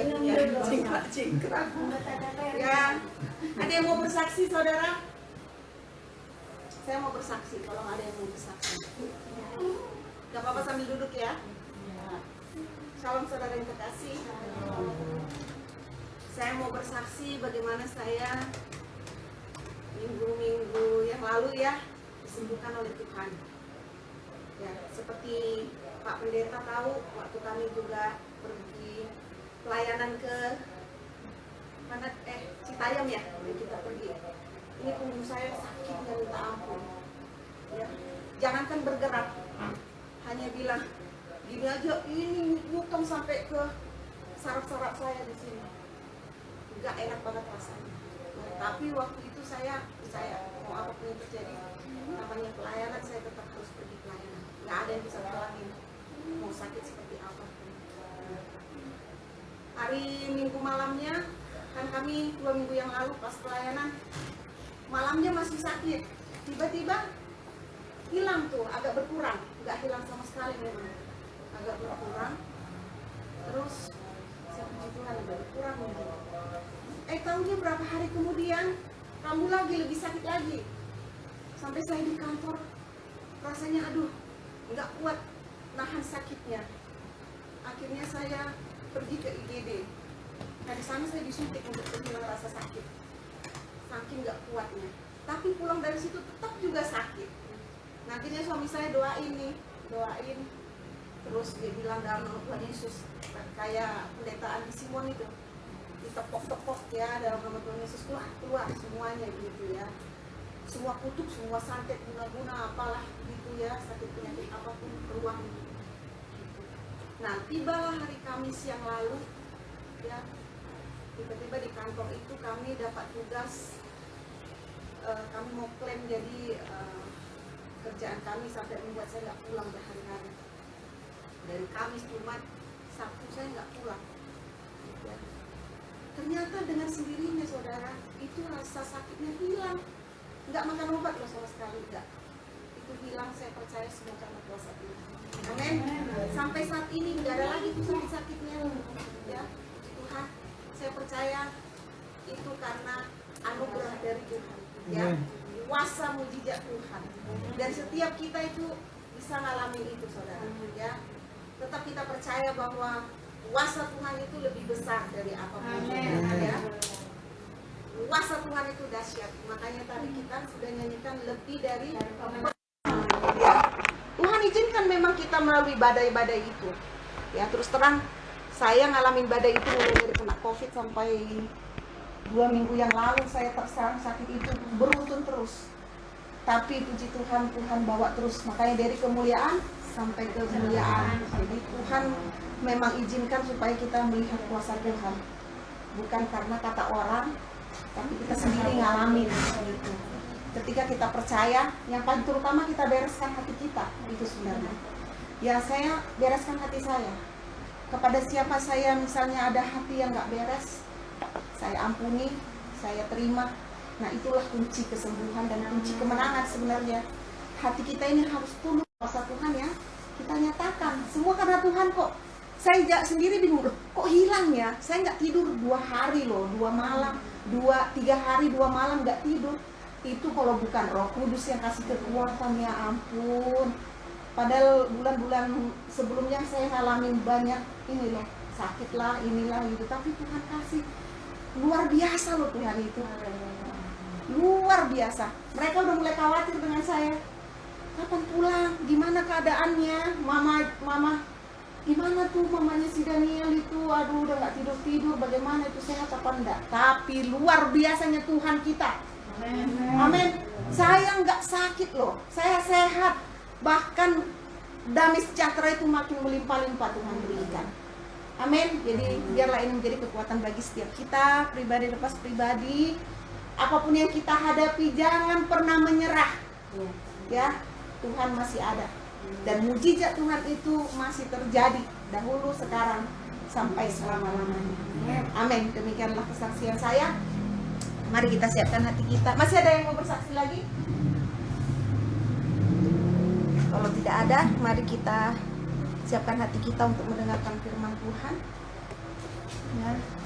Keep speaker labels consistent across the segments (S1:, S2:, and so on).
S1: Cingkrak. Ya, ada yang mau bersaksi, saudara? Saya mau bersaksi, kalau ada yang mau bersaksi. Gak apa-apa sambil duduk ya. Shalom saudara yang terkasih. Saya mau bersaksi bagaimana saya minggu-minggu yang lalu ya disembuhkan oleh Tuhan. Ya, seperti Pak Pendeta tahu, waktu kami juga pergi pelayanan ke mana Citayam ya, kita pergi. Ini punggung saya sakit dan minta ampun. Ya, jangankan bergerak, hanya bilang gini aja, ini nyutong sampai ke saraf-saraf saya di sini. Enggak enak banget rasanya. Nah, tapi waktu itu saya mau apapun yang terjadi, namanya pelayanan, saya tetap harus pergi pelayanan. Nggak ada yang bisa tolongin, mau sakit seperti apapun. Hari Minggu malamnya, kan kami 2 minggu yang lalu pas pelayanan, malamnya masih sakit. Tiba-tiba hilang tuh, agak berkurang. Nggak hilang sama sekali memang, agak berkurang. Terus saya puji Tuhan, agak berkurang memang. Tahunya berapa hari kemudian kamu lagi lebih sakit lagi. Sampai saya di kantor rasanya aduh nggak kuat nahan sakitnya. Akhirnya saya pergi ke IGD. Nah di sana saya disuntik untuk menghilang rasa sakit. Saking nggak kuatnya. Tapi pulang dari situ tetap juga sakit. Nantinya suami saya doain. Terus dia bilang dalam nama Tuhan Yesus, kayak pendetaan di Simon itu, ditepok-tepok ya dalam nama Tuhan Yesus, keluar semuanya gitu ya. Semua kutuk, semua santet, guna-guna apalah gitu ya, sakit penyakit apapun keluar gitu. Nah tibalah hari Kamis yang lalu ya, tiba-tiba di kantor itu kami dapat tugas, kami mau klaim jadi kerjaan kami sampai membuat saya nggak pulang berhari-hari. Dari Kamis, Jumat, Sabtu saya nggak pulang. Ya. Ternyata dengan sendirinya saudara, itu rasa sakitnya hilang. Nggak makan obat loh sama sekali, nggak. Itu hilang, saya percaya semua karena kuasa Tuhan. Amin. Sampai saat ini nggak ada lagi tuh sakit-sakitnya. Ya, Tuhan, saya percaya itu karena anugerah dari Tuhan. Ya, kuasa mujizat Tuhan. Dan setiap kita itu bisa ngalamin itu saudara. Ya. Tetap kita percaya bahwa kuasa Tuhan itu lebih besar dari apapun. Ya. Kuasa Tuhan itu dahsyat. Makanya tadi kita sudah nyanyikan lebih dari ya. Tuhan izinkan memang kita melalui badai-badai itu. Ya, terus terang saya ngalamin badai itu mulai dari kena COVID sampai 2 minggu yang lalu saya terserang sakit itu beruntun terus. Tapi puji Tuhan, Tuhan bawa terus. Makanya dari kemuliaan sampai ke kemuliaan. Jadi Tuhan memang izinkan supaya kita melihat kuasa Tuhan. Bukan karena kata orang, tapi kita sendiri ngalamin gitu. Ketika kita percaya, yang paling terutama kita bereskan hati kita, itu sebenarnya. Ya saya bereskan hati saya. Kepada siapa saya misalnya ada hati yang gak beres, saya ampuni, saya terima. Nah itulah kunci kesembuhan dan kunci kemenangan sebenarnya. Hati kita ini harus tunduk kuasa Tuhan ya. Kita nyatakan, semua karena Tuhan kok. Saya sendiri bingung, kok hilang ya? Saya nggak tidur 2 hari loh, 2 malam, 3 hari 2 malam nggak tidur. Itu kalau bukan Roh Kudus yang kasih kekuatan, ya ampun. Padahal bulan-bulan sebelumnya saya ngalamin banyak ini loh, sakit lah, inilah gitu. Tapi Tuhan kasih, luar biasa loh Tuhan itu. Luar biasa. Mereka udah mulai khawatir dengan saya. Kapan pulang? Gimana keadaannya? Mama, gimana tuh mamanya si Daniel itu? Aduh, udah gak tidur-tidur. Bagaimana itu, sehat apa enggak? Tapi luar biasanya Tuhan kita. Amin. Saya nggak sakit loh. Saya sehat. Bahkan damai sejahtera itu makin melimpah-limpah Tuhan berikan. Amin. Jadi biarlah ini menjadi kekuatan bagi setiap kita, pribadi lepas pribadi. Apapun yang kita hadapi, jangan pernah menyerah. Ya, Tuhan masih ada. Dan mujizat Tuhan itu masih terjadi dahulu, sekarang, sampai selama-lamanya. Amin. Demikianlah kesaksian saya. Mari kita siapkan hati kita. Masih ada yang mau bersaksi lagi? Kalau tidak ada, mari kita siapkan hati kita untuk mendengarkan firman Tuhan. Ya.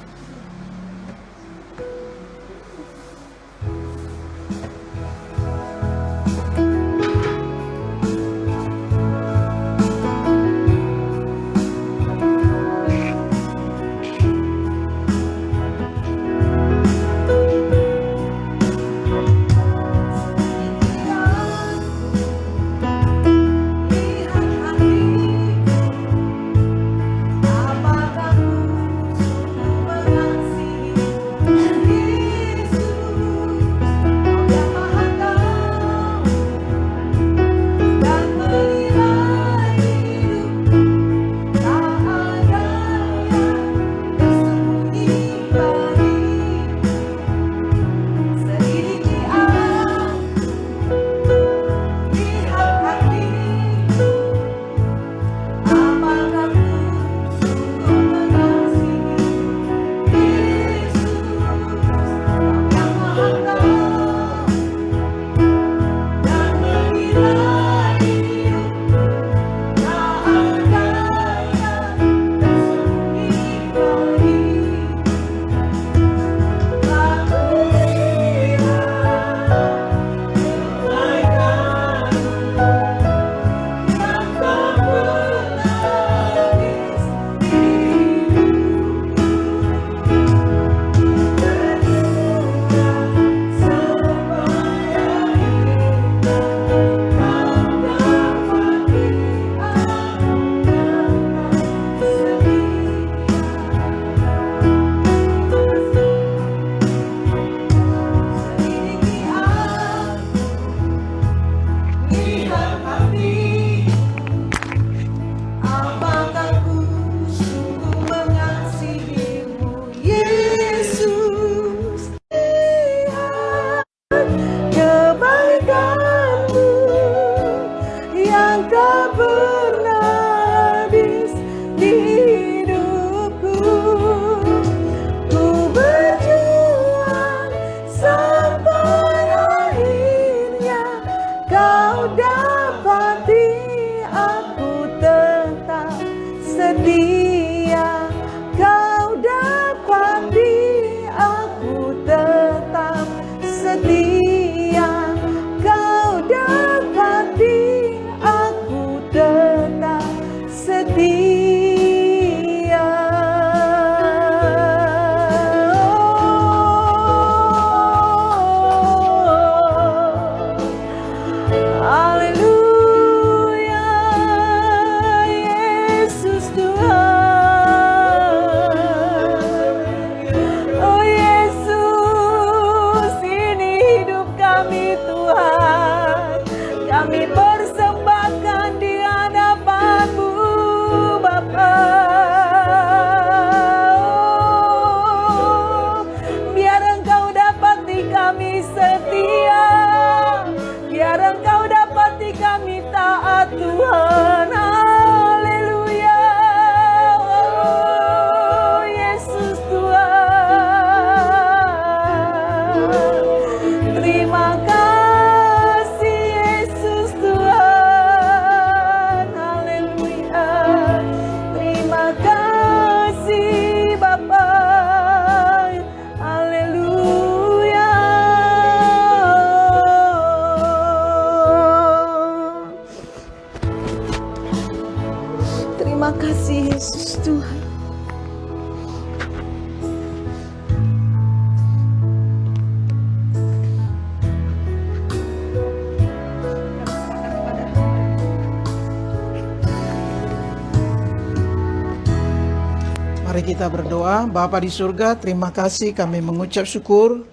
S2: Mari kita berdoa. Bapa di surga, terima kasih kami mengucap syukur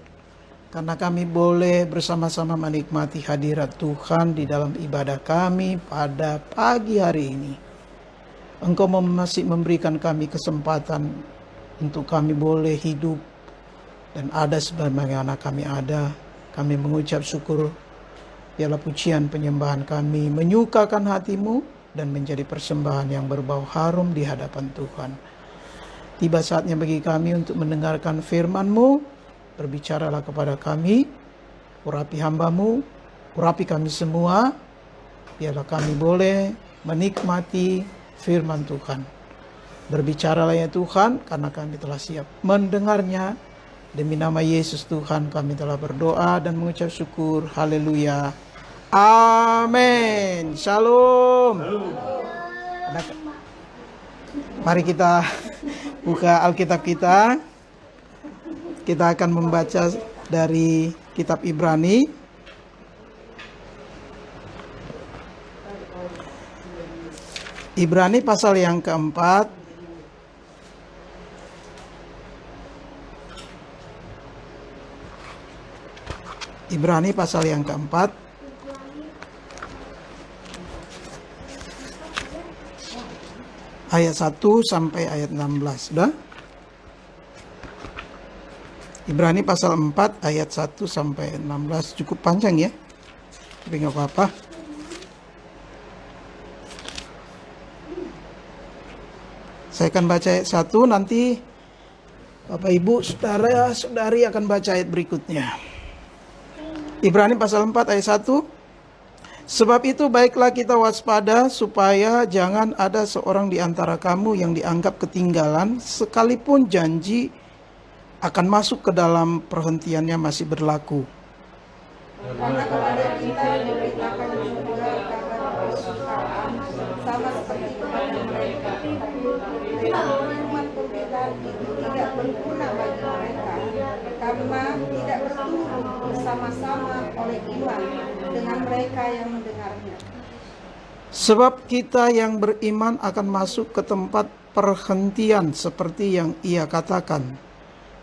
S2: karena kami boleh bersama-sama menikmati hadirat Tuhan di dalam ibadah kami pada pagi hari ini. Engkau masih memberikan kami kesempatan untuk kami boleh hidup dan ada sebagaimana kami ada. Kami mengucap syukur, biarlah pujian penyembahan kami menyukakan hati-Mu dan menjadi persembahan yang berbau harum di hadapan Tuhan. Tiba saatnya bagi kami untuk mendengarkan firman-Mu. Berbicaralah kepada kami, urapi hamba-Mu, urapi kami semua. Biarlah kami boleh menikmati firman Tuhan. Berbicaralah ya Tuhan, karena kami telah siap mendengarnya. Demi nama Yesus Tuhan kami telah berdoa dan mengucap syukur. Haleluya. Amin. Shalom. Mari kita buka Alkitab kita. Kita akan membaca dari kitab Ibrani. Ibrani pasal yang keempat. Ibrani pasal yang keempat. Ayat 1 sampai ayat 16. Sudah? Ibrani pasal 4 ayat 1 sampai 16. Cukup panjang ya. Tapi nggak apa-apa. Saya akan baca ayat 1, nanti Bapak Ibu, Saudara, Saudari akan baca ayat berikutnya. Ibrani pasal 4 ayat 1. Sebab itu baiklah kita waspada supaya jangan ada seorang di antara kamu yang dianggap ketinggalan sekalipun janji akan masuk ke dalam perhentiannya masih berlaku.
S1: Karena kepada kita diberitakan juga kabar kesusahan sama seperti kepada mereka. Firman pemberitaan itu tidak berguna bagi mereka karena tidak bertumbuh bersama-sama oleh iman dengan mereka yang mendengarnya.
S2: Sebab kita yang beriman akan masuk ke tempat perhentian seperti yang ia katakan.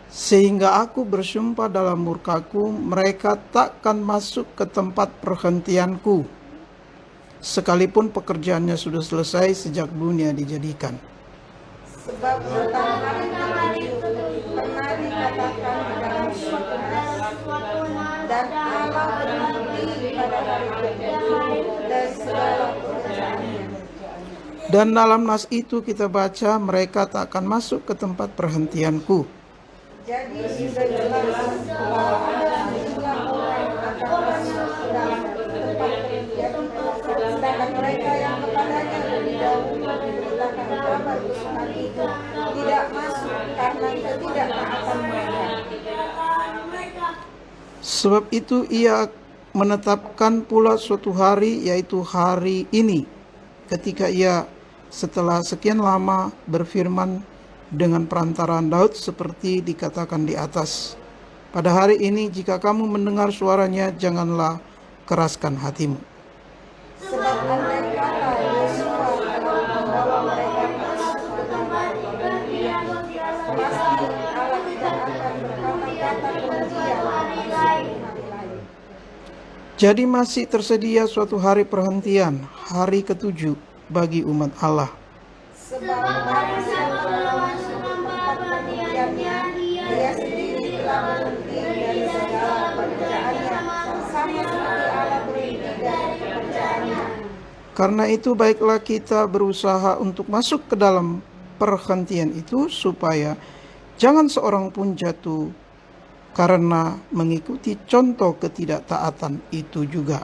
S2: Sehingga aku bersumpah dalam murkaku, mereka takkan masuk ke tempat perhentianku, sekalipun pekerjaannya sudah selesai sejak dunia dijadikan.
S1: Sebab tentang hari itu pernah dikatakan di dalam suatu nas, dan Allah berhenti pada hari itu dan segala pekerjaannya.
S2: Dan dalam nas itu kita baca, mereka tak akan masuk ke tempat perhentianku.
S1: Jadi sudah jelas bahwa ada sejumlah orang akan masuk ke dalam tempat perhentian, sedangkan mereka yang kepadanya lebih dahulu diberitakan kabar kesukaan itu tidak masuk karena ketidaktaatan mereka.
S2: Sebab itu ia menetapkan pula suatu hari, yaitu hari ini, ketika ia setelah sekian lama berfirman dengan perantaraan Daud seperti dikatakan di atas. Pada hari ini jika kamu mendengar suaranya, janganlah keraskan hatimu.
S1: Sebab andai kata Yosua telah membawa mereka masuk ke dalam perhentian, pasti Allah tidak akan berkata-kata kemudian hari lain.
S2: Jadi masih tersedia suatu hari perhentian, hari ketujuh bagi umat Allah.
S1: Sebab barang siapa telah masuk ke tempat perhentiannya, dia sendiri telah berhenti dari segala pekerjaannya, sama seperti Allah berhenti dari pekerjaannya.
S2: Karena itu baiklah kita berusaha untuk masuk ke dalam perhentian itu, supaya jangan seorang pun jatuh karena mengikuti contoh ketidaktaatan itu juga.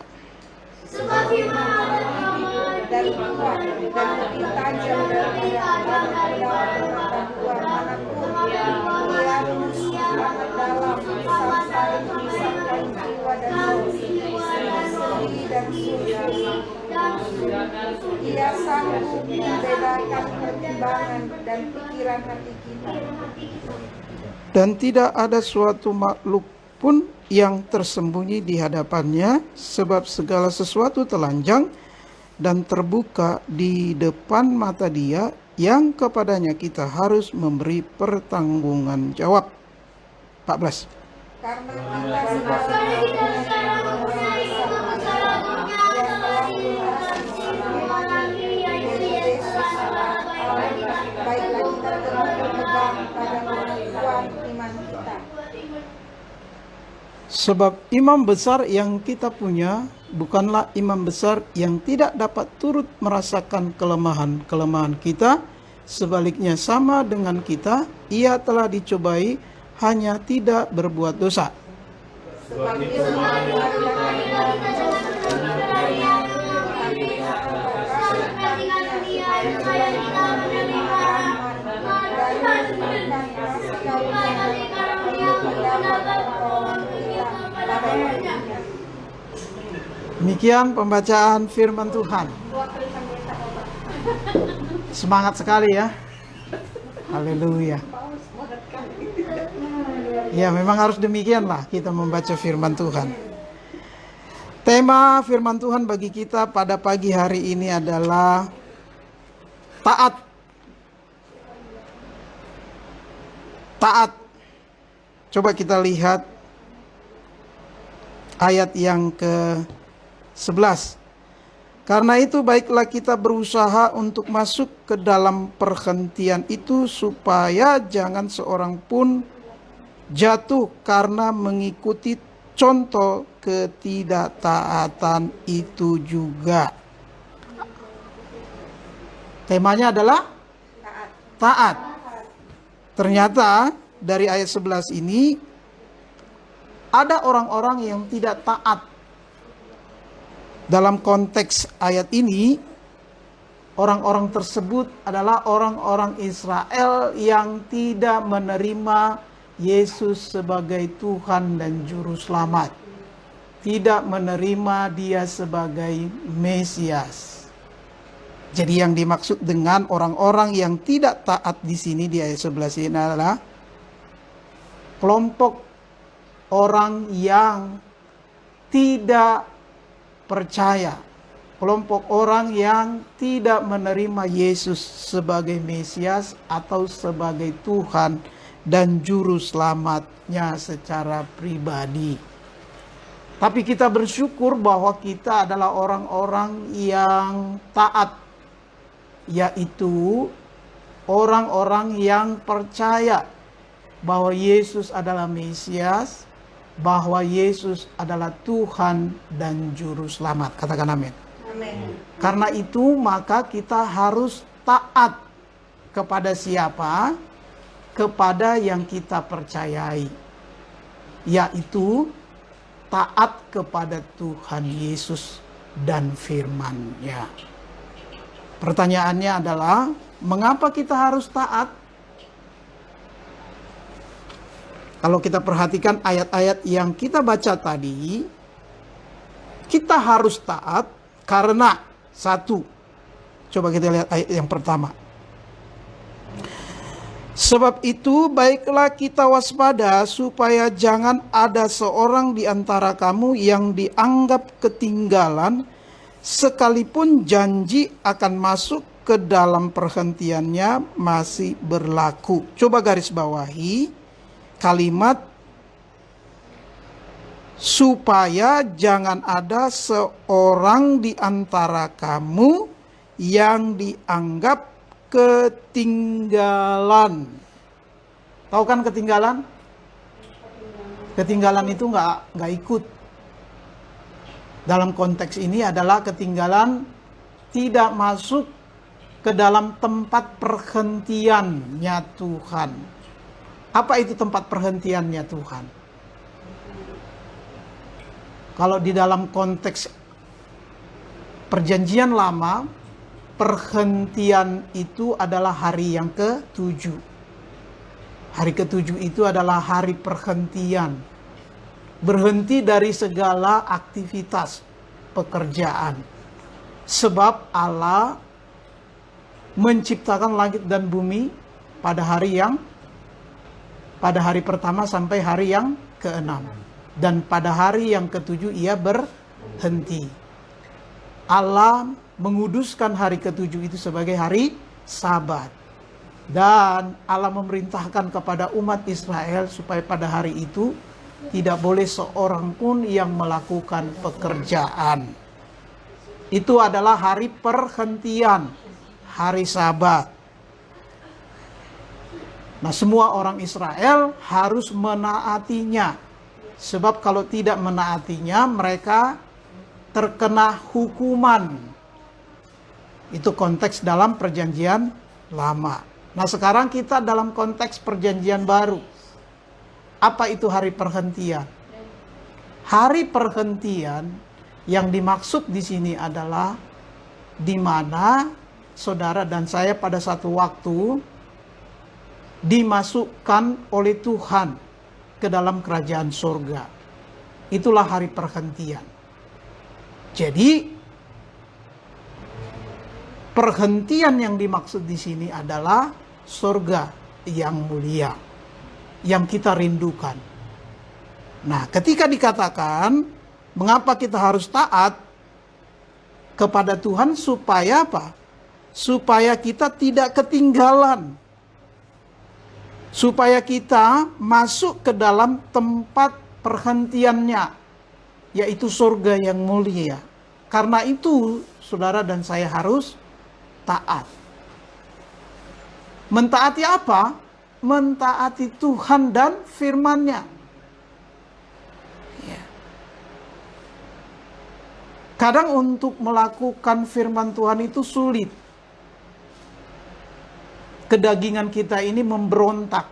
S1: Sebab firman Allah dari Tuhan dan lebih tajam daripada pedang bermata dua manapun, ia menusuk amat dalam sampai memisahkan jiwa dan roh, sendi dan sulung. Ia sanggup membedakan pertimbangan dan pikiran hati kita.
S2: Dan tidak ada suatu makhluk pun yang tersembunyi di hadapannya, sebab segala sesuatu telanjang dan terbuka di depan mata Dia yang kepadanya kita harus memberi pertanggungan jawab. 14.
S1: Karena kita sekarang mempunyai satu masalah yang telah baiklah kita telah berpegang pada pengakuan iman kita.
S2: Sebab imam besar yang kita punya bukanlah imam besar yang tidak dapat turut merasakan kelemahan-kelemahan kita. Sebaliknya sama dengan kita, ia telah dicobai, hanya tidak berbuat dosa.
S1: Sebab dia
S2: Demikian pembacaan firman Tuhan. Semangat sekali ya. Haleluya. Ya, memang harus demikianlah kita membaca firman Tuhan. Tema firman Tuhan bagi kita pada pagi hari ini adalah taat. Taat. Coba kita lihat ayat yang ke-11. Karena itu baiklah kita berusaha untuk masuk ke dalam perhentian itu supaya jangan seorang pun jatuh karena mengikuti contoh ketidaktaatan itu juga. Temanya adalah taat. Ternyata dari ayat 11 ini ada orang-orang yang tidak taat. Dalam konteks ayat ini, orang-orang tersebut adalah orang-orang Israel yang tidak menerima Yesus sebagai Tuhan dan Juru Selamat. Tidak menerima Dia sebagai Mesias. Jadi yang dimaksud dengan orang-orang yang tidak taat di sini di ayat 11 ini adalah kelompok orang yang tidak percaya, kelompok orang yang tidak menerima Yesus sebagai Mesias atau sebagai Tuhan dan Juru Selamatnya secara pribadi. Tapi kita bersyukur bahwa kita adalah orang-orang yang taat, yaitu orang-orang yang percaya bahwa Yesus adalah Mesias, bahwa Yesus adalah Tuhan dan Juru Selamat. Katakan amin.
S1: Amin.
S2: Karena itu maka kita harus taat kepada siapa? Kepada yang kita percayai, yaitu taat kepada Tuhan Yesus dan firman-Nya. Pertanyaannya adalah, mengapa kita harus taat? Kalau kita perhatikan ayat-ayat yang kita baca tadi, kita harus taat karena satu. Coba kita lihat ayat yang pertama. Sebab itu baiklah kita waspada supaya jangan ada seorang di antara kamu yang dianggap ketinggalan sekalipun janji akan masuk ke dalam perhentiannya masih berlaku. Coba garis bawahi kalimat supaya jangan ada seorang di antara kamu yang dianggap ketinggalan. Tahu kan ketinggalan? Ketinggalan itu nggak ikut. Dalam konteks ini adalah ketinggalan tidak masuk ke dalam tempat perhentiannya Tuhan. Apa itu tempat perhentiannya Tuhan? Kalau di dalam konteks perjanjian lama, perhentian itu adalah hari yang ke-7. Hari ke-7 itu adalah hari perhentian. Berhenti dari segala aktivitas pekerjaan. Sebab Allah menciptakan langit dan bumi pada hari pertama sampai hari yang ke-6. Dan pada hari yang ke-7 ia berhenti. Allah menguduskan hari ke-7 itu sebagai hari Sabat. Dan Allah memerintahkan kepada umat Israel supaya pada hari itu tidak boleh seorang pun yang melakukan pekerjaan. Itu adalah hari perhentian, hari Sabat. Nah, semua orang Israel harus menaatinya. Sebab kalau tidak menaatinya, mereka terkena hukuman. Itu konteks dalam perjanjian lama. Nah, sekarang kita dalam konteks perjanjian baru. Apa itu hari perhentian? Hari perhentian yang dimaksud di sini adalah di mana saudara dan saya pada satu waktu dimasukkan oleh Tuhan ke dalam kerajaan surga. Itulah hari perhentian. Jadi perhentian yang dimaksud di sini adalah surga yang mulia yang kita rindukan. Nah, ketika dikatakan mengapa kita harus taat kepada Tuhan, supaya apa? Supaya kita tidak ketinggalan. Supaya kita masuk ke dalam tempat perhentiannya, yaitu surga yang mulia. Karena itu, saudara dan saya harus taat. Mentaati apa? Mentaati Tuhan dan firman-Nya. Ya. Kadang untuk melakukan firman Tuhan itu sulit. Kedagingan kita ini memberontak.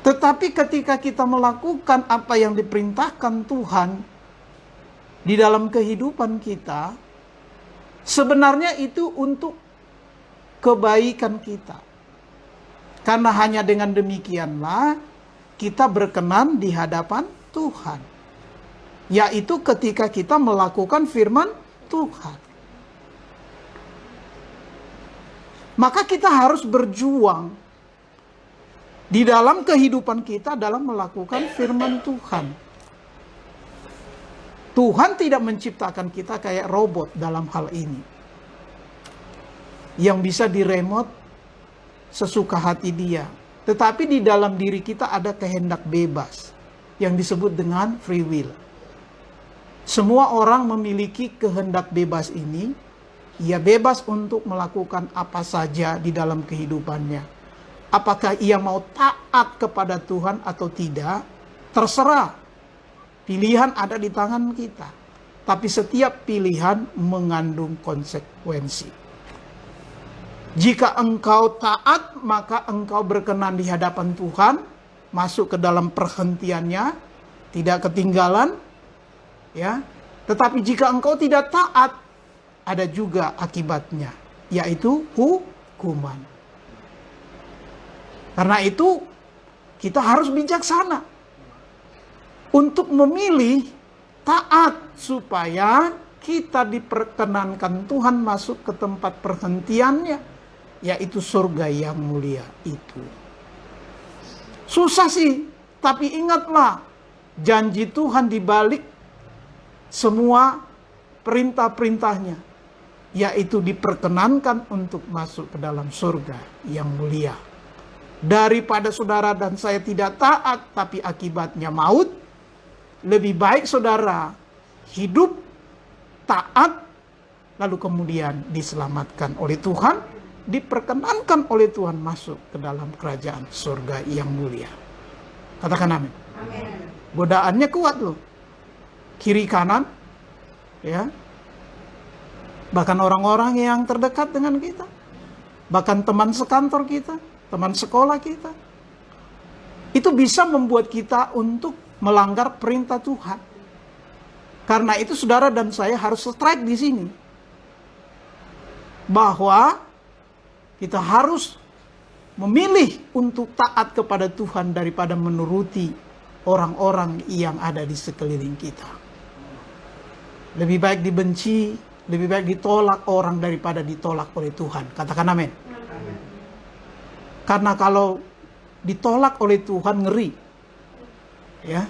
S2: Tetapi ketika kita melakukan apa yang diperintahkan Tuhan di dalam kehidupan kita, sebenarnya itu untuk kebaikan kita. Karena hanya dengan demikianlah kita berkenan di hadapan Tuhan. Yaitu ketika kita melakukan firman Tuhan. Maka kita harus berjuang di dalam kehidupan kita dalam melakukan firman Tuhan. Tuhan tidak menciptakan kita kayak robot dalam hal ini, yang bisa diremote sesuka hati dia. Tetapi di dalam diri kita ada kehendak bebas yang disebut dengan free will. Semua orang memiliki kehendak bebas ini. Ia bebas untuk melakukan apa saja di dalam kehidupannya. Apakah ia mau taat kepada Tuhan atau tidak, terserah. Pilihan ada di tangan kita. Tapi setiap pilihan mengandung konsekuensi. Jika engkau taat, maka engkau berkenan di hadapan Tuhan, masuk ke dalam perhentiannya, tidak ketinggalan. Ya. Tetapi jika engkau tidak taat, ada juga akibatnya, yaitu hukuman. Karena itu kita harus bijaksana untuk memilih taat supaya kita diperkenankan Tuhan masuk ke tempat perhentiannya, yaitu surga yang mulia itu. Susah sih, tapi ingatlah janji Tuhan di balik semua perintah-perintahnya, yaitu diperkenankan untuk masuk ke dalam surga yang mulia. Daripada saudara dan saya tidak taat tapi akibatnya maut, lebih baik saudara hidup taat lalu kemudian diselamatkan oleh Tuhan, diperkenankan oleh Tuhan masuk ke dalam kerajaan surga yang mulia. Katakan amin. Amin. Godaannya kuat loh. Kiri kanan, ya. Bahkan orang-orang yang terdekat dengan kita. Bahkan teman sekantor kita, teman sekolah kita. Itu bisa membuat kita untuk melanggar perintah Tuhan. Karena itu saudara dan saya harus strike di sini. Bahwa kita harus memilih untuk taat kepada Tuhan daripada menuruti orang-orang yang ada di sekeliling kita. Lebih baik dibenci, lebih baik ditolak orang daripada ditolak oleh Tuhan. Katakan amin. Amin. Karena kalau ditolak oleh Tuhan ngeri. Ya.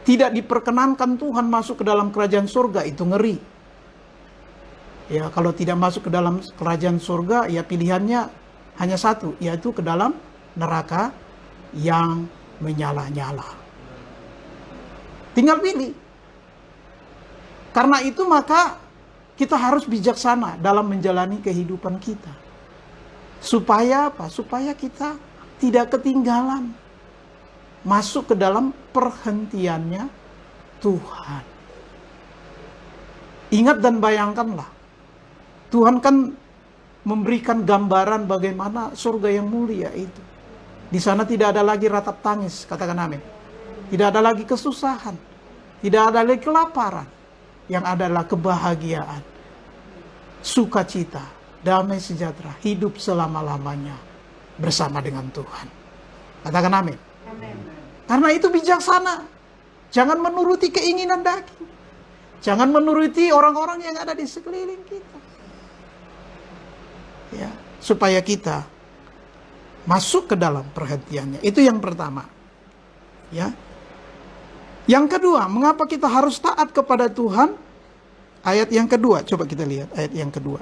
S2: Tidak diperkenankan Tuhan masuk ke dalam kerajaan surga, itu ngeri. Ya, kalau tidak masuk ke dalam kerajaan surga, ya pilihannya hanya satu, yaitu ke dalam neraka yang menyala-nyala. Tinggal pilih. Karena itu maka kita harus bijaksana dalam menjalani kehidupan kita. Supaya apa? Supaya kita tidak ketinggalan masuk ke dalam perhentiannya Tuhan. Ingat dan bayangkanlah, Tuhan kan memberikan gambaran bagaimana surga yang mulia itu. Di sana tidak ada lagi ratap tangis, katakan amin. Tidak ada lagi kesusahan, tidak ada lagi kelaparan. Yang adalah kebahagiaan, sukacita, damai sejahtera, hidup selama-lamanya bersama dengan Tuhan. Katakan amin. Amin. Karena itu bijaksana. Jangan menuruti keinginan daging. Jangan menuruti orang-orang yang ada di sekeliling kita. Ya, supaya kita masuk ke dalam perhatiannya. Itu yang pertama. Ya. Yang kedua, mengapa kita harus taat kepada Tuhan? Ayat yang kedua, coba kita lihat ayat yang kedua.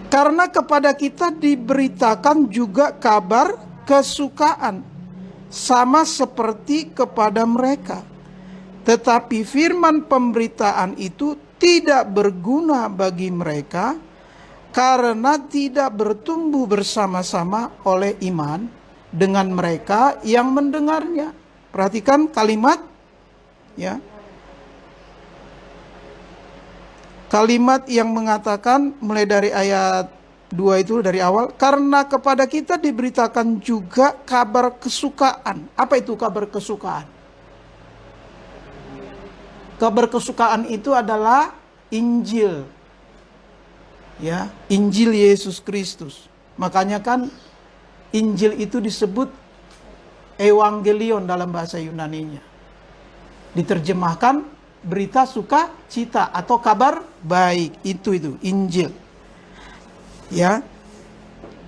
S2: Karena kepada kita diberitakan juga kabar kesukaan, sama seperti kepada mereka. Tetapi firman pemberitaan itu tidak berguna bagi mereka, karena tidak bertumbuh bersama-sama oleh iman dengan mereka yang mendengarnya. Perhatikan kalimat, ya. Kalimat yang mengatakan mulai dari ayat 2 itu dari awal, karena kepada kita diberitakan juga kabar kesukaan. Apa itu kabar kesukaan? Kabar kesukaan itu adalah Injil. Ya, Injil Yesus Kristus. Makanya kan Injil itu disebut Evangelion dalam bahasa Yunaninya. Diterjemahkan berita sukacita atau kabar baik. Itu Injil. Ya.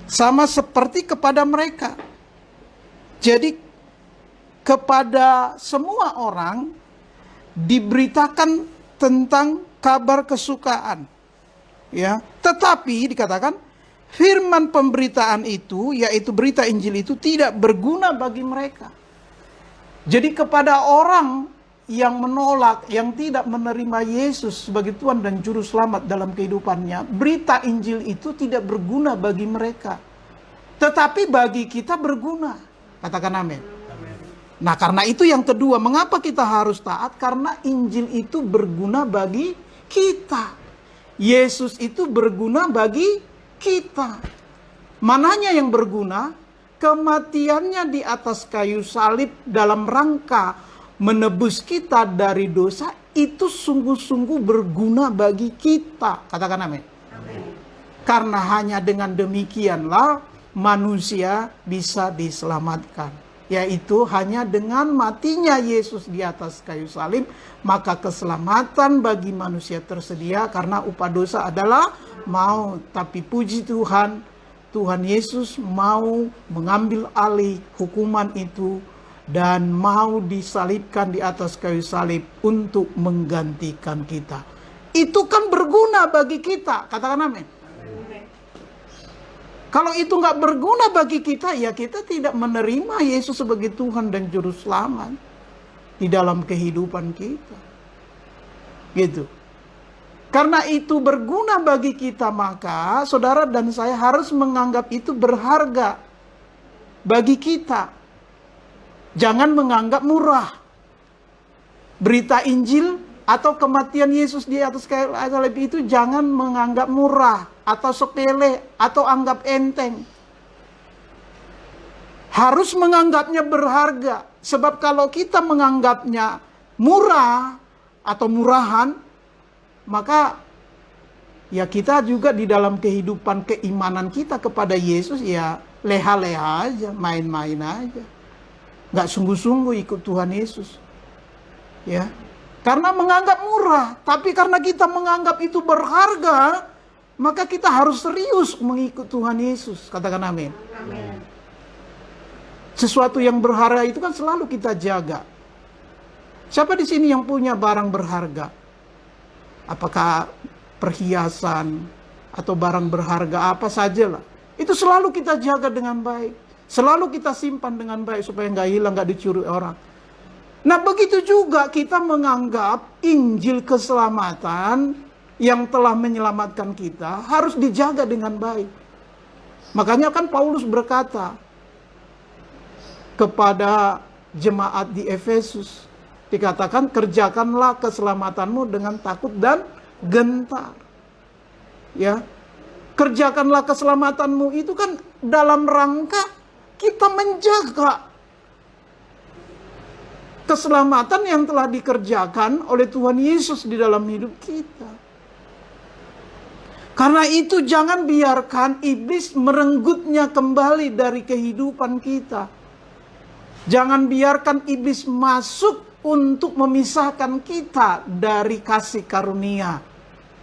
S2: Sama seperti kepada mereka. Jadi kepada semua orang diberitakan tentang kabar kesukaan. Ya, tetapi dikatakan firman pemberitaan itu, yaitu berita Injil itu tidak berguna bagi mereka. Jadi kepada orang yang menolak, yang tidak menerima Yesus sebagai Tuhan dan Juru Selamat dalam kehidupannya, berita Injil itu tidak berguna bagi mereka. Tetapi bagi kita berguna. Katakan amin. Nah, karena itu yang kedua, mengapa kita harus taat? Karena Injil itu berguna bagi kita. Yesus itu berguna bagi kita. Mananya yang berguna? Kematiannya di atas kayu salib dalam rangka menebus kita dari dosa, itu sungguh-sungguh berguna bagi kita. Katakan amin. Karena hanya dengan demikianlah manusia bisa diselamatkan. Yaitu hanya dengan matinya Yesus di atas kayu salib, maka keselamatan bagi manusia tersedia, karena upah dosa adalah maut. Tapi puji Tuhan, Tuhan Yesus mau mengambil alih hukuman itu dan mau disalibkan di atas kayu salib untuk menggantikan kita. Itu kan berguna bagi kita. Katakan amin. Kalau itu nggak berguna bagi kita, ya kita tidak menerima Yesus sebagai Tuhan dan Juru Selamat di dalam kehidupan kita. Gitu. Karena itu berguna bagi kita, maka saudara dan saya harus menganggap itu berharga bagi kita. Jangan menganggap murah. Berita Injil atau kematian Yesus di atas kayu salib itu jangan menganggap murah atau sepele atau anggap enteng. Harus menganggapnya berharga. Sebab kalau kita menganggapnya murah atau murahan, maka ya kita juga di dalam kehidupan keimanan kita kepada Yesus ya leha-leha aja, main-main aja. Nggak sungguh-sungguh ikut Tuhan Yesus. Ya. Karena menganggap murah, tapi karena kita menganggap itu berharga, maka kita harus serius mengikut Tuhan Yesus. Katakan amin. Amin. Sesuatu yang berharga itu kan selalu kita jaga. Siapa di sini yang punya barang berharga? Apakah perhiasan atau barang berharga apa sajalah? Itu selalu kita jaga dengan baik. Selalu kita simpan dengan baik supaya nggak hilang, nggak dicuri orang. Nah, begitu juga kita menganggap Injil keselamatan yang telah menyelamatkan kita harus dijaga dengan baik. Makanya kan Paulus berkata kepada jemaat di Efesus, dikatakan kerjakanlah keselamatanmu dengan takut dan gentar. Ya. Kerjakanlah keselamatanmu itu kan dalam rangka kita menjaga keselamatan yang telah dikerjakan oleh Tuhan Yesus di dalam hidup kita. Karena itu jangan biarkan iblis merenggutnya kembali dari kehidupan kita. Jangan biarkan iblis masuk untuk memisahkan kita dari kasih karunia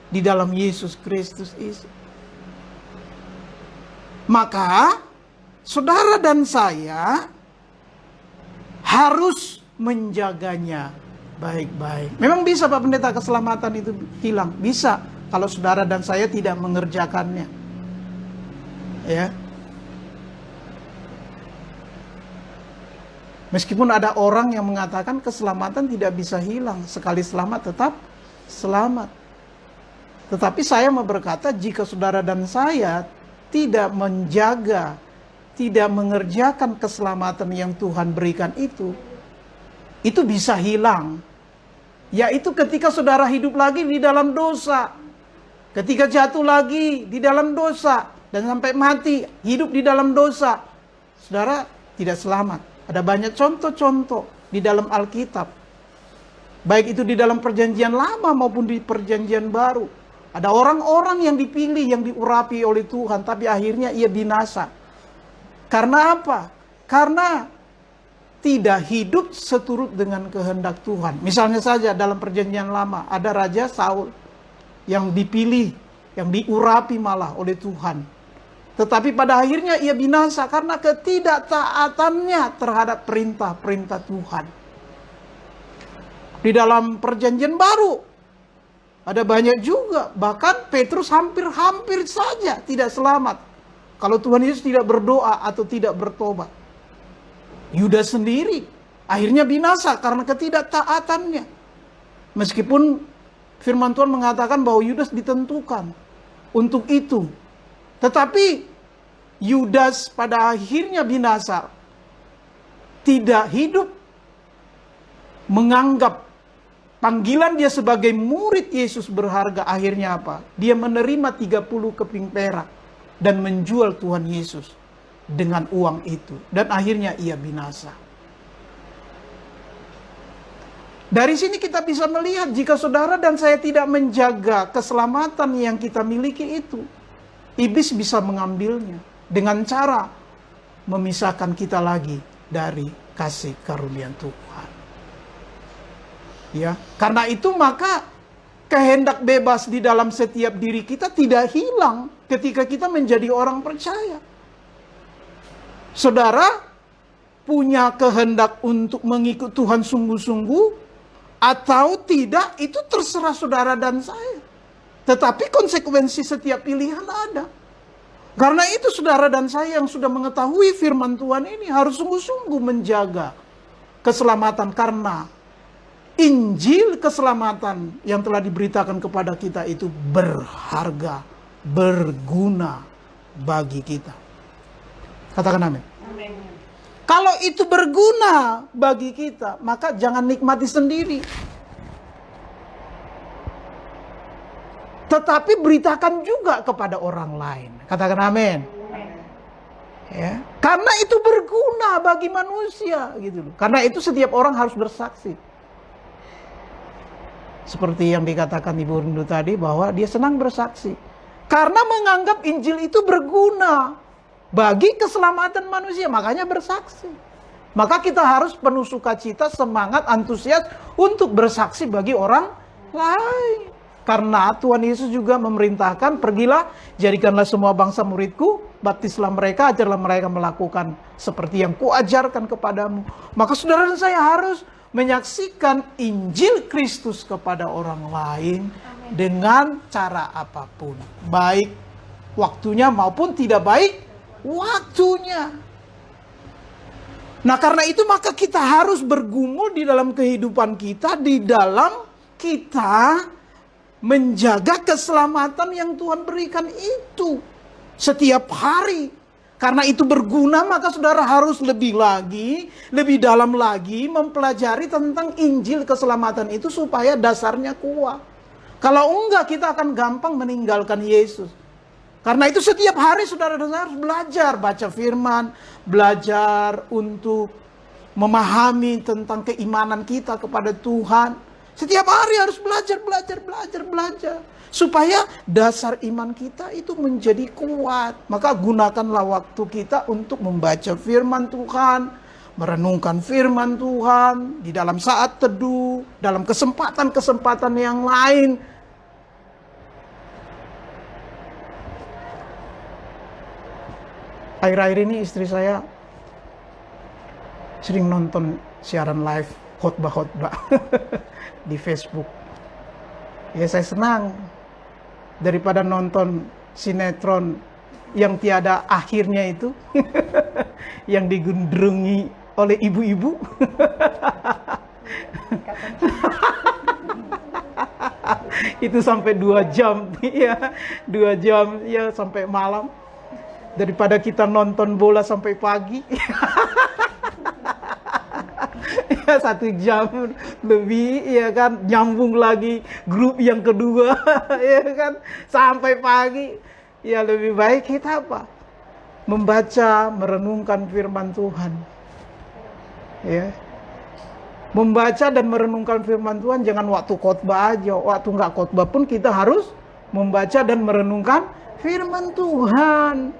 S2: di dalam Yesus Kristus itu. Maka saudara dan saya harus menjaganya baik-baik. Memang bisa Pak Pendeta keselamatan itu hilang? Bisa, kalau saudara dan saya tidak mengerjakannya. Ya. Meskipun ada orang yang mengatakan keselamatan tidak bisa hilang, sekali selamat tetap selamat. Tetapi saya mau berkata, jika saudara dan saya tidak menjaga, tidak mengerjakan keselamatan yang Tuhan berikan itu bisa hilang. Yaitu ketika saudara hidup lagi di dalam dosa, ketika jatuh lagi di dalam dosa, dan sampai mati hidup di dalam dosa, saudara tidak selamat. Ada banyak contoh-contoh di dalam Alkitab, baik itu di dalam perjanjian lama maupun di perjanjian baru. Ada orang-orang yang dipilih, yang diurapi oleh Tuhan, tapi akhirnya ia binasa. Karena apa? Karena tidak hidup seturut dengan kehendak Tuhan. Misalnya saja dalam perjanjian lama ada Raja Saul yang dipilih, yang diurapi malah oleh Tuhan. Tetapi pada akhirnya ia binasa karena ketidaktaatannya terhadap perintah-perintah Tuhan. Di dalam perjanjian baru ada banyak juga, bahkan Petrus hampir saja tidak selamat kalau Tuhan Yesus tidak berdoa atau tidak bertobat. Yudas sendiri akhirnya binasa karena ketidaktaatannya. Meskipun firman Tuhan mengatakan bahwa Yudas ditentukan untuk itu. Tetapi Yudas pada akhirnya binasa. Tidak hidup menganggap panggilan dia sebagai murid Yesus berharga. Akhirnya apa? Dia menerima 30 keping perak dan menjual Tuhan Yesus dengan uang itu. Dan akhirnya ia binasa. Dari sini kita bisa melihat jika saudara dan saya tidak menjaga keselamatan yang kita miliki itu, iblis bisa mengambilnya dengan cara memisahkan kita lagi dari kasih karunia Tuhan. Ya, karena itu maka kehendak bebas di dalam setiap diri kita tidak hilang ketika kita menjadi orang percaya. Saudara punya kehendak untuk mengikut Tuhan sungguh-sungguh atau tidak, itu terserah saudara dan saya. Tetapi konsekuensi setiap pilihan ada. Karena itu saudara dan saya yang sudah mengetahui firman Tuhan ini harus sungguh-sungguh menjaga keselamatan, karena Injil keselamatan yang telah diberitakan kepada kita itu berharga, berguna bagi kita. Katakan amin.
S1: Amin.
S2: Kalau itu berguna bagi kita, maka jangan nikmati sendiri. Tetapi beritakan juga kepada orang lain. Katakan amin. Ya, karena itu berguna bagi manusia gitu loh. Karena itu setiap orang harus bersaksi. Seperti yang dikatakan Ibu Rindu tadi, bahwa dia senang bersaksi karena menganggap Injil itu berguna bagi keselamatan manusia, makanya bersaksi. Maka kita harus penuh sukacita, semangat, antusias untuk bersaksi bagi orang lain. Karena Tuhan Yesus juga memerintahkan, pergilah, jadikanlah semua bangsa muridku, baptislah mereka, ajarlah mereka melakukan seperti yang kuajarkan kepadamu. Maka saudara dan saya harus menyaksikan Injil Kristus kepada orang lain.
S1: Amin.
S2: Dengan cara apapun, baik waktunya maupun tidak baik waktunya. Nah, karena itu maka kita harus bergumul di dalam kehidupan kita, di dalam kita menjaga keselamatan yang Tuhan berikan itu setiap hari. Karena itu berguna, maka saudara harus lebih dalam lagi mempelajari tentang Injil keselamatan itu supaya dasarnya kuat. Kalau enggak, kita akan gampang meninggalkan Yesus. Karena itu setiap hari saudara dan saya harus belajar baca firman, belajar untuk memahami tentang keimanan kita kepada Tuhan. Setiap hari harus belajar. Supaya dasar iman kita itu menjadi kuat. Maka gunakanlah waktu kita untuk membaca firman Tuhan, merenungkan firman Tuhan, di dalam saat teduh, dalam kesempatan-kesempatan yang lain. Akhir-akhir ini istri saya sering nonton siaran live khotbah-khotbah di Facebook. Ya saya senang daripada nonton sinetron yang tiada akhirnya itu yang digundrungi oleh ibu-ibu. Itu sampai 2 jam ya, 2 jam ya sampai malam, daripada kita nonton bola sampai pagi. Ya 1 jam lebih ya kan, nyambung lagi grup yang kedua ya kan sampai pagi. Ya lebih baik kita apa? Membaca, merenungkan firman Tuhan. Ya. Membaca dan merenungkan firman Tuhan jangan waktu khotbah aja, waktu nggak khotbah pun kita harus membaca dan merenungkan firman Tuhan.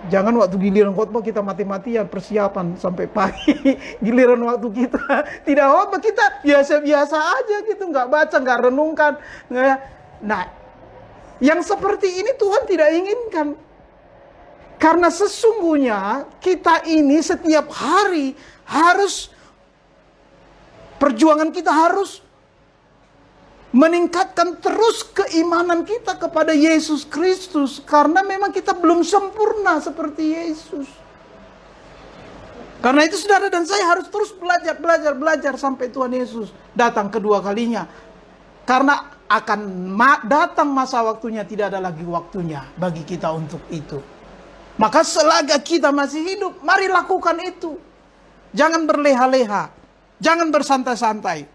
S2: Jangan waktu giliran khotbah kita mati-matian persiapan sampai pagi. Giliran waktu kita tidak khotbah kita biasa-biasa aja gitu, nggak baca, nggak renungkan. Nah, yang seperti ini Tuhan tidak inginkan. Karena sesungguhnya kita ini setiap hari harus, perjuangan kita harus meningkatkan terus keimanan kita kepada Yesus Kristus. Karena memang kita belum sempurna seperti Yesus. Karena itu saudara dan saya harus terus belajar sampai Tuhan Yesus datang kedua kalinya. Karena akan datang masa waktunya, tidak ada lagi waktunya bagi kita untuk itu. Maka selagi kita masih hidup, mari lakukan itu. Jangan berleha-leha, jangan bersantai-santai.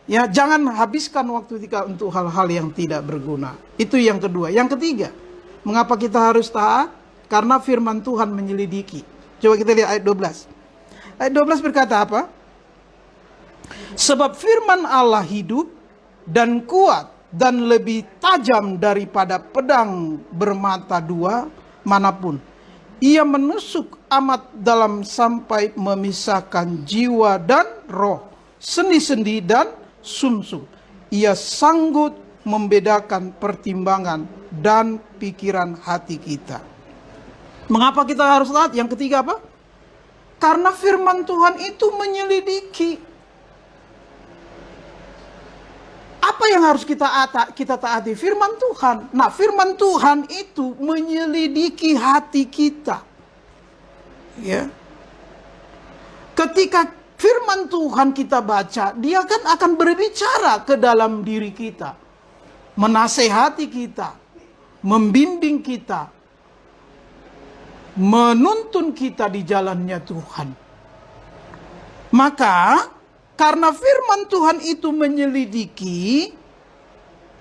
S2: Ya, jangan habiskan waktu kita untuk hal-hal yang tidak berguna. Itu yang kedua. Yang ketiga, mengapa kita harus taat? Karena firman Tuhan menyelidiki. Coba kita lihat ayat 12. Ayat 12 berkata apa? Sebab firman Allah hidup dan kuat dan lebih tajam daripada pedang bermata 2 manapun. Ia menusuk amat dalam sampai memisahkan jiwa dan roh, sendi-sendi dan sumsum. Ia sanggup membedakan pertimbangan dan pikiran hati kita. Mengapa kita harus taat? Yang ketiga apa? Karena firman Tuhan itu menyelidiki. Apa yang harus kita taati? Firman Tuhan. Nah, firman Tuhan itu menyelidiki hati kita. Ya. Ketika firman Tuhan kita baca, dia kan akan berbicara ke dalam diri kita. Menasehati kita, membimbing kita, menuntun kita di jalannya Tuhan. Maka karena firman Tuhan itu menyelidiki,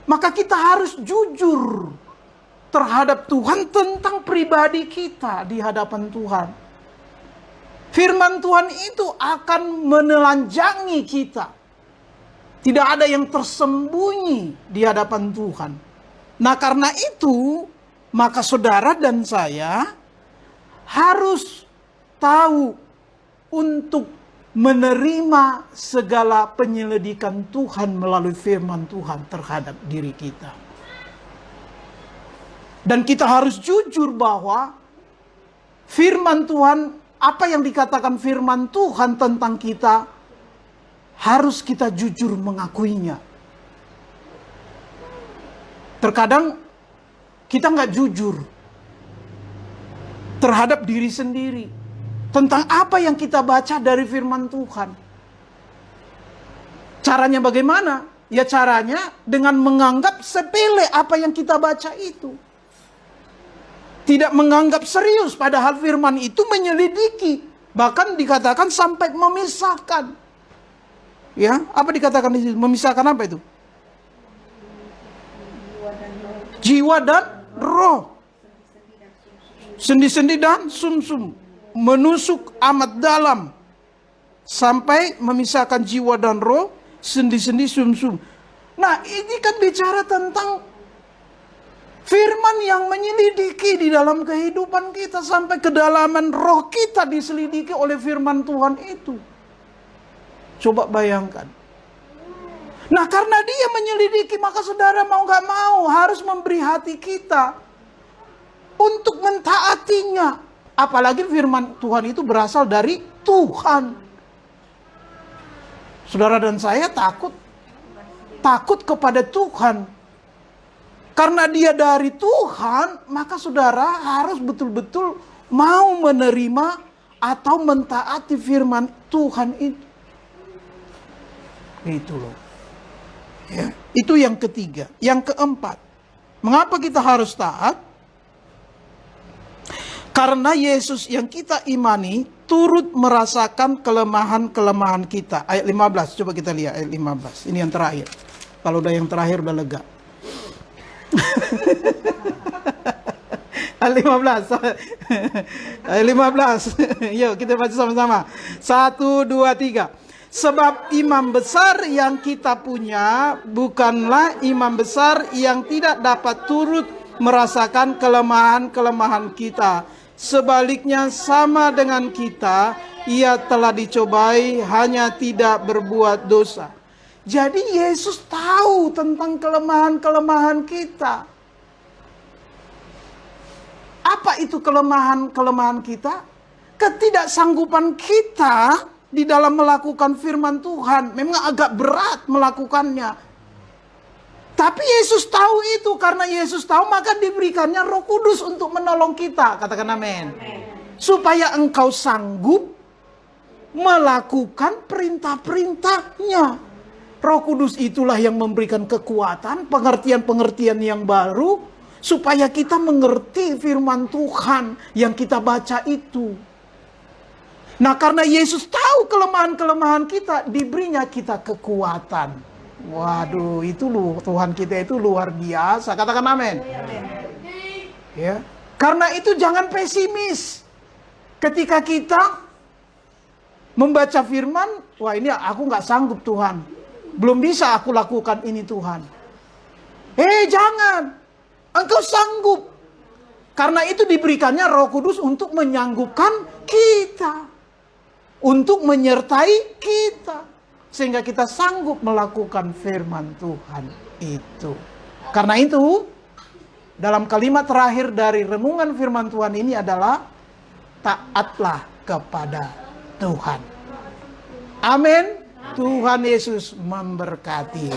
S2: maka kita harus jujur terhadap Tuhan tentang pribadi kita di hadapan Tuhan. Firman Tuhan itu akan menelanjangi kita. Tidak ada yang tersembunyi di hadapan Tuhan. Nah, karena itu, maka saudara dan saya harus tahu untuk menerima segala penyelidikan Tuhan melalui firman Tuhan terhadap diri kita. Dan kita harus jujur bahwa firman Tuhan, apa yang dikatakan firman Tuhan tentang kita, harus kita jujur mengakuinya. Terkadang kita nggak jujur terhadap diri sendiri. Tentang apa yang kita baca dari firman Tuhan. Caranya bagaimana? Ya caranya dengan menganggap sepele apa yang kita baca itu. Tidak menganggap serius, padahal firman itu menyelidiki. Bahkan dikatakan sampai memisahkan. Ya, apa dikatakan di situ? Memisahkan apa itu? Jiwa dan roh. Sendi-sendi dan sumsum. Menusuk amat dalam sampai memisahkan jiwa dan roh, sendi-sendi sumsum. Nah, ini kan bicara tentang Firman yang menyelidiki di dalam kehidupan kita sampai kedalaman roh kita diselidiki oleh firman Tuhan itu. Coba bayangkan. Nah, karena dia menyelidiki, maka saudara mau gak mau harus memberi hati kita untuk mentaatinya. Apalagi firman Tuhan itu berasal dari Tuhan. Saudara dan saya takut kepada Tuhan. Karena dia dari Tuhan, maka saudara harus betul-betul mau menerima atau mentaati firman Tuhan itu. Itu loh. Ya, itu yang ketiga. Yang keempat, mengapa kita harus taat? Karena Yesus yang kita imani turut merasakan kelemahan-kelemahan kita. Ayat 15, coba kita lihat ayat 15. Ini yang terakhir. Kalau udah yang terakhir udah lega. Ayat 15. Ayat 15. Yuk kita baca sama-sama. 1, 2, 3. Sebab imam besar yang kita punya bukanlah imam besar yang tidak dapat turut merasakan kelemahan-kelemahan kita. Sebaliknya sama dengan kita, ia telah dicobai hanya tidak berbuat dosa. Jadi Yesus tahu tentang kelemahan-kelemahan kita. Apa itu kelemahan-kelemahan kita? Ketidaksanggupan kita di dalam melakukan firman Tuhan. Memang agak berat melakukannya. Tapi Yesus tahu itu. Karena Yesus tahu, maka diberikannya Roh Kudus untuk menolong kita. Katakan amin. Supaya engkau sanggup melakukan perintah-perintahnya. Roh Kudus itulah yang memberikan kekuatan, pengertian-pengertian yang baru, supaya kita mengerti firman Tuhan yang kita baca itu. Nah, karena Yesus tahu kelemahan-kelemahan kita, diberinya kita kekuatan. Waduh, itu loh, Tuhan kita itu luar biasa. Katakan amin. Ya. Karena itu jangan pesimis. Ketika kita membaca firman, wah ini aku nggak sanggup Tuhan. Belum bisa aku lakukan ini Tuhan. Jangan. Engkau sanggup. Karena itu diberikannya Roh Kudus untuk menyanggupkan kita. Untuk menyertai kita. Sehingga kita sanggup melakukan firman Tuhan itu. Karena itu, dalam kalimat terakhir dari renungan firman Tuhan ini adalah taatlah kepada Tuhan. Amin. Tuhan Yesus memberkati.